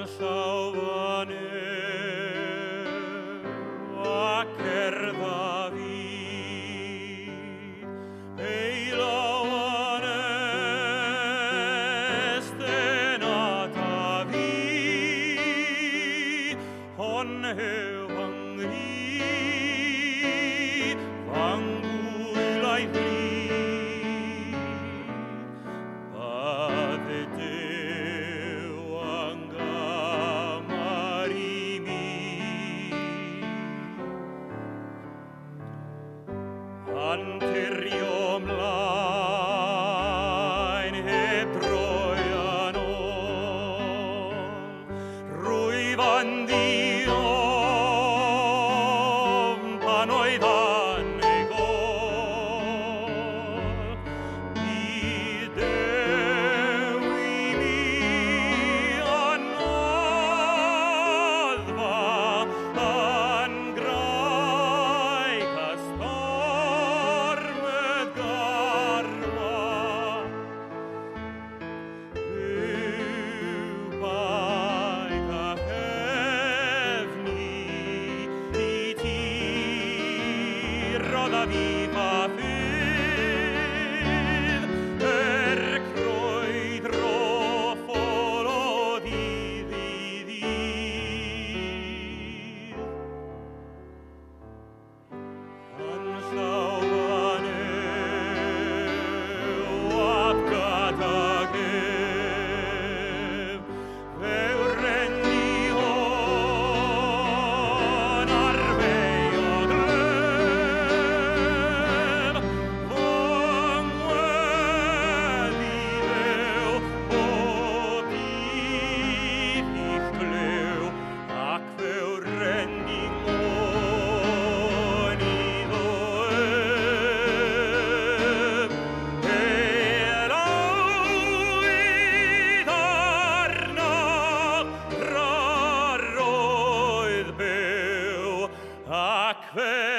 Ansaufaneu ac cerdda fi, ei lawan estenata fi, hon heu hangri, vangulai fri. Anterior mlaen heb Troianol, rwyfan diom pan oeddan ei gol. I Duw i mi anoddfa yn graig a stormydd garfa. Fyw baich a chefni i ti, rodda fi pa fydd crwydro ffôl o ddydd i ddydd. Ansaufaneu ac gadagef, fe wrenni hon ar fei o glef. Fy ngweddi Dduw o dydd i'ch glew, ac fe wrenni hon iddo ef. Elawyd arnaf raroedd byw, ac fe